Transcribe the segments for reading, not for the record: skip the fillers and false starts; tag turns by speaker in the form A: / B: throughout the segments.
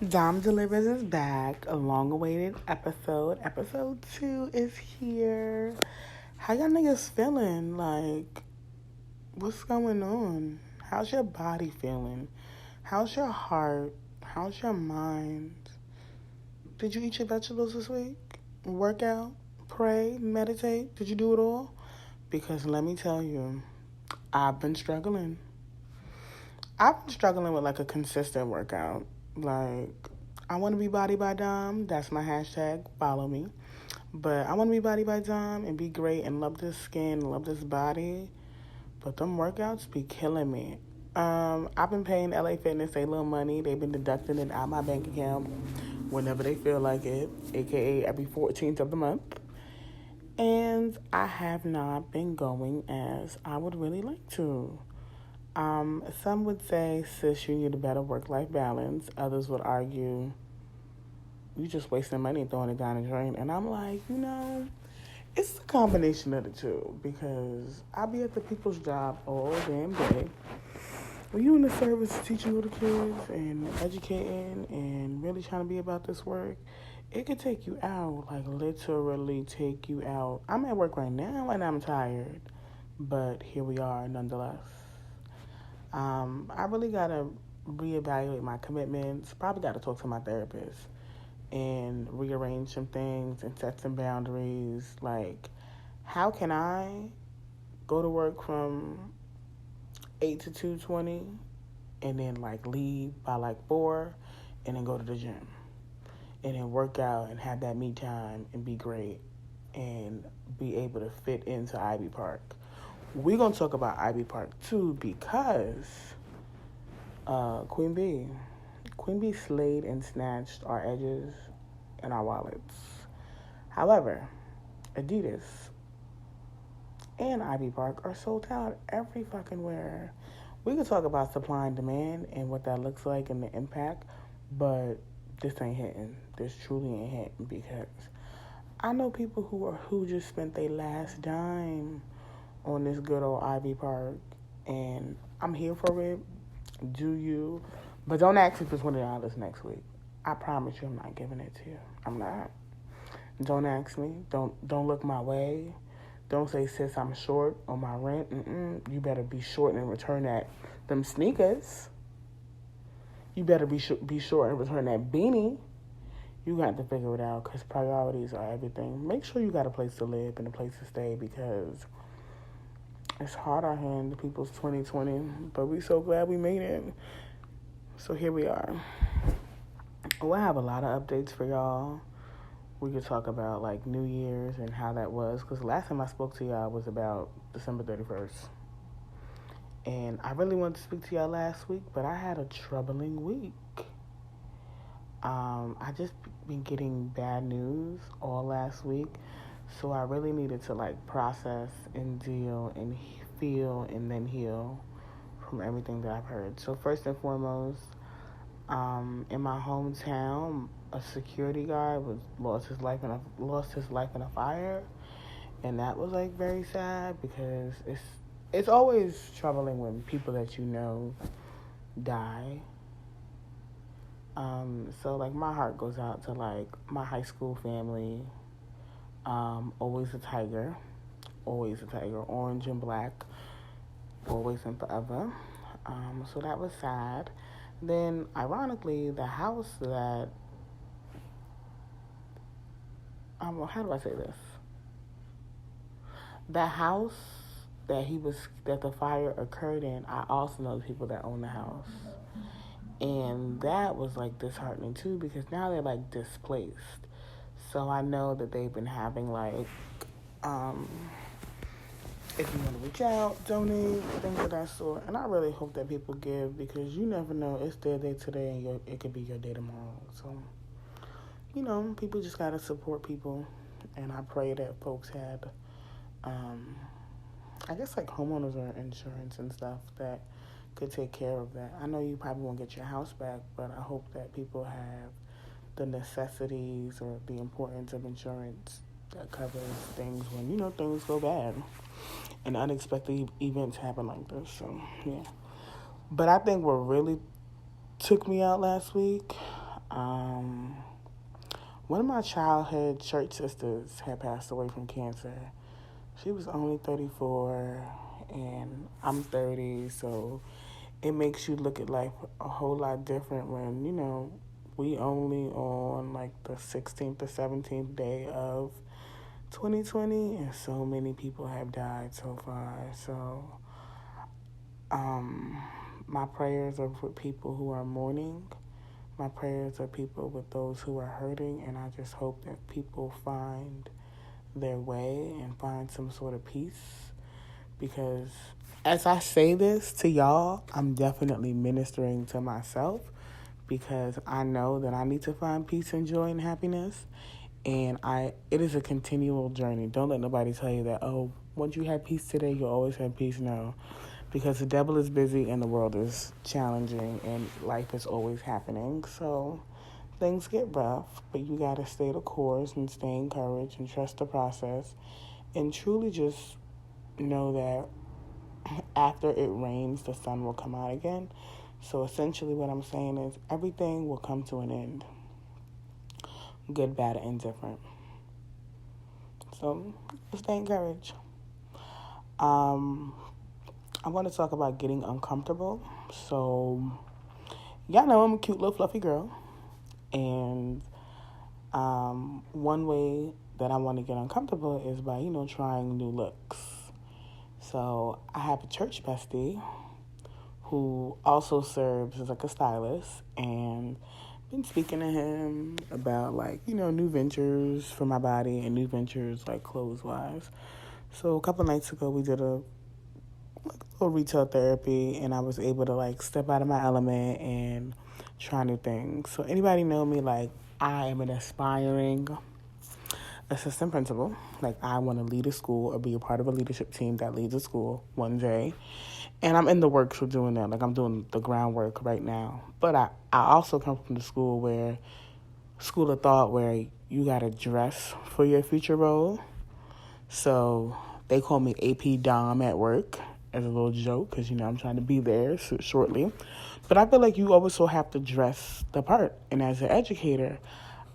A: Dom Delivers is back. A long awaited episode. Episode 2 is here. How y'all niggas feeling? Like, what's going on? How's your body feeling? How's your heart? How's your mind? Did you eat your vegetables this week? Work out? Pray? Meditate? Did you do it all? Because let me tell you, I've been struggling. I've been struggling with like a consistent workout. Like, I want to be body by Dom. That's my hashtag. Follow me. But I want to be body by Dom and be great and love this skin, love this body. But them workouts be killing me. I've been paying LA Fitness a little money. They've been deducting it out of my bank account whenever they feel like it, aka every 14th of the month. And I have not been going as I would really like to. Some would say, sis, you need a better work-life balance. Others would argue, you just wasting money throwing it down the drain. And I'm like, it's a combination of the two because I be at the people's job all damn day. When you in the service teaching little kids and educating and really trying to be about this work, it could take you out, like literally take you out. I'm at work right now and I'm tired, but here we are nonetheless. I really got to reevaluate my commitments. Probably got to talk to my therapist and rearrange some things and set some boundaries. Like, how can I go to work from 8 to 2:20 and then, like, leave by, like, 4 and then go to the gym and then work out and have that me time and be great and be able to fit into Ivy Park. We're going to talk about Ivy Park, too, because Queen Bee slayed and snatched our edges and our wallets. However, Adidas and Ivy Park are sold out every fucking where. We could talk about supply and demand and what that looks like and the impact, but this ain't hitting. This truly ain't hitting because I know people who just spent their last dime on this good old Ivy Park, and I'm here for it. Do you? But don't ask if it's $20 next week. I promise you I'm not giving it to you. I'm not. Don't ask me. Don't look my way. Don't say, sis, I'm short on my rent. You better be short and return them sneakers. You better be short and return that beanie. You got to figure it out because priorities are everything. Make sure you got a place to live and a place to stay because it's hard out here in the people's 2020, but we so glad we made it. So here we are. Well, I have a lot of updates for y'all. We could talk about like New Year's and how that was, because last time I spoke to y'all was about December 31st. And I really wanted to speak to y'all last week, but I had a troubling week. I just been getting bad news all last week. So I really needed to like process and deal and feel and then heal from everything that I've heard. So first and foremost, in my hometown, a security guard lost his life in a fire, and that was like very sad because it's always troubling when people that you know die. So like my heart goes out to like my high school family. Always a tiger, orange and black, always and forever. So that was sad. Then, ironically, the house that, how do I say this? The house that the fire occurred in, I also know the people that own the house. And that was like disheartening too because now they're like displaced. So I know that they've been having like, if you want to reach out, donate, things of that sort. And I really hope that people give because you never know. It's their day today and it could be your day tomorrow. So, people just got to support people. And I pray that folks had, I guess like homeowners or insurance and stuff that could take care of that. I know you probably won't get your house back, but I hope that people have the necessities or the importance of insurance that covers things when, things go bad and unexpected events happen like this. So, yeah. But I think what really took me out last week, Um, One of my childhood church sisters had passed away from cancer. She was only 34, and I'm 30, so it makes you look at life a whole lot different when, we only on like the 16th or 17th day of 2020, and so many people have died so far. So, my prayers are with people who are mourning. My prayers are people with those who are hurting, and I just hope that people find their way and find some sort of peace. Because as I say this to y'all, I'm definitely ministering to myself because I know that I need to find peace and joy and happiness. And it is a continual journey. Don't let nobody tell you that, oh, once you have peace today, you'll always have peace. No, because the devil is busy and the world is challenging and life is always happening. So things get rough, but you got to stay the course and stay encouraged and trust the process and truly just know that after it rains, the sun will come out again. So essentially what I'm saying is everything will come to an end. Good, bad, and indifferent. So stay encouraged. I want to talk about getting uncomfortable. So y'all know I'm a cute little fluffy girl. And one way that I want to get uncomfortable is by, trying new looks. So I have a church bestie who also serves as like a stylist, and been speaking to him about like, new ventures for my body and new ventures like clothes wise. So a couple nights ago we did a little retail therapy, and I was able to like step out of my element and try new things. So anybody know me, like I am an aspiring assistant principal. Like I want to lead a school or be a part of a leadership team that leads a school one day. And I'm in the works of doing that. Like I'm doing the groundwork right now. But I also come from the school of thought where you got to dress for your future role. So they call me AP Dom at work as a little joke because, I'm trying to be there shortly. But I feel like you also have to dress the part. And as an educator,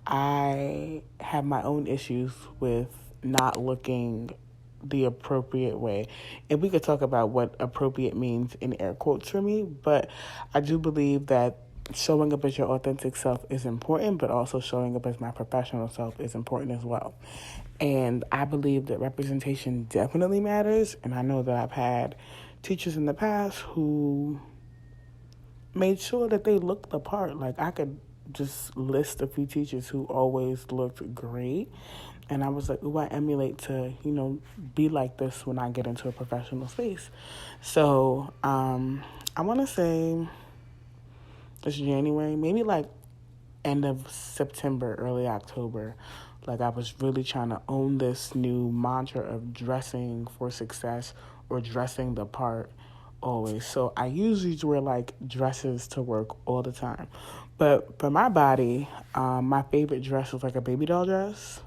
A: I have my own issues with not looking the appropriate way. And we could talk about what appropriate means in air quotes for me, but I do believe that showing up as your authentic self is important, but also showing up as my professional self is important as well. And I believe that representation definitely matters, and I know that I've had teachers in the past who made sure that they looked the part. Like I could just list a few teachers who always looked great. And I was like, ooh, I emulate to, be like this when I get into a professional space. So I want to say it's January, maybe like end of September, early October. Like I was really trying to own this new mantra of dressing for success or dressing the part always. So I usually wear like dresses to work all the time. But for my body, my favorite dress is like a baby doll dress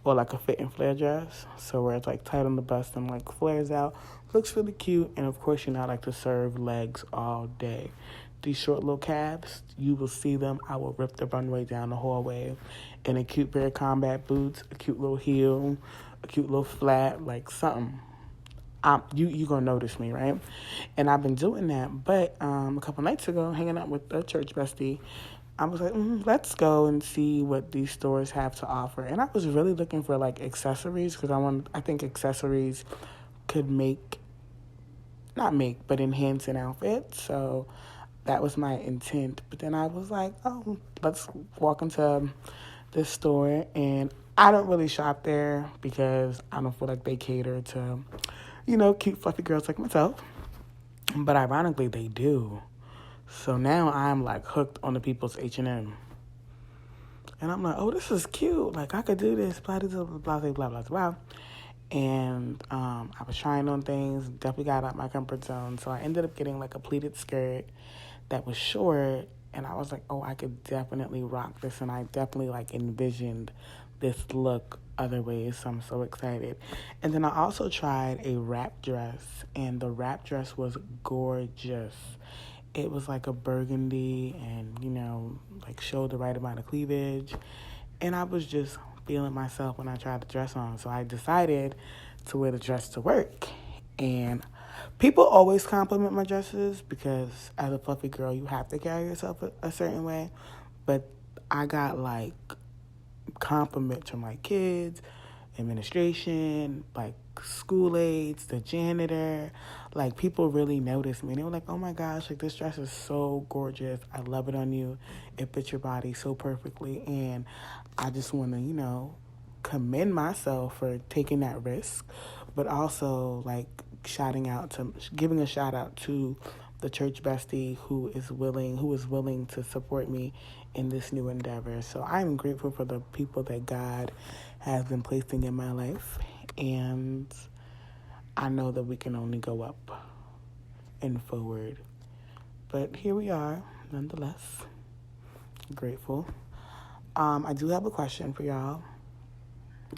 A: or like a fit and flare dress. So where it's like tight on the bust and like flares out. Looks really cute. And of course, I like to serve legs all day. These short little calves, you will see them. I will rip the runway down the hallway in a cute pair of combat boots, a cute little heel, a cute little flat, like something. You gonna notice me, right? And I've been doing that. But a couple nights ago, hanging out with a church bestie, I was like, let's go and see what these stores have to offer. And I was really looking for like accessories because I think accessories could but enhance an outfit. So that was my intent. But then I was like, oh, let's walk into this store. And I don't really shop there because I don't feel like they cater to, cute fluffy girls like myself. But ironically, they do. So now I'm like hooked on the people's H&M. And I'm like, oh, this is cute. Like I could do this, blah, blah, blah, blah, blah, blah, blah. And I was trying on things, definitely got out my comfort zone. So I ended up getting like a pleated skirt that was short. And I was like, oh, I could definitely rock this. And I definitely like envisioned this look other ways. So I'm so excited. And then I also tried a wrap dress. And the wrap dress was gorgeous. It was like a burgundy and, like showed the right amount of cleavage. And I was just feeling myself when I tried the dress on. So I decided to wear the dress to work. And people always compliment my dresses because as a fluffy girl, you have to carry yourself a certain way. But I got like compliments from like kids, administration, like school aides, the janitor. Like people really noticed me. They were like, "Oh my gosh, like this dress is so gorgeous. I love it on you. It fits your body so perfectly." And I just want to, commend myself for taking that risk, but also like giving a shout out to the church bestie who is willing to support me in this new endeavor. So I'm grateful for the people that God has been placing in my life, and I know that we can only go up and forward. But here we are, nonetheless. Grateful. I do have a question for y'all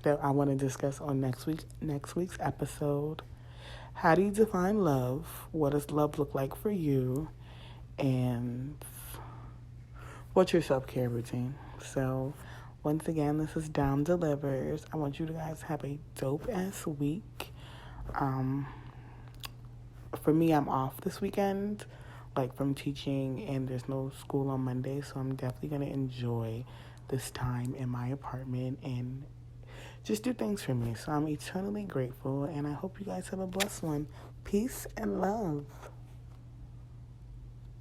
A: that I want to discuss on next week's episode. How do you define love? What does love look like for you? And what's your self-care routine? So, once again, this is Down Delivers. I want you guys to have a dope-ass week. For me, I'm off this weekend, like from teaching, and there's no school on Monday, so I'm definitely going to enjoy this time in my apartment and just do things for me. So I'm eternally grateful, and I hope you guys have a blessed one. Peace and love.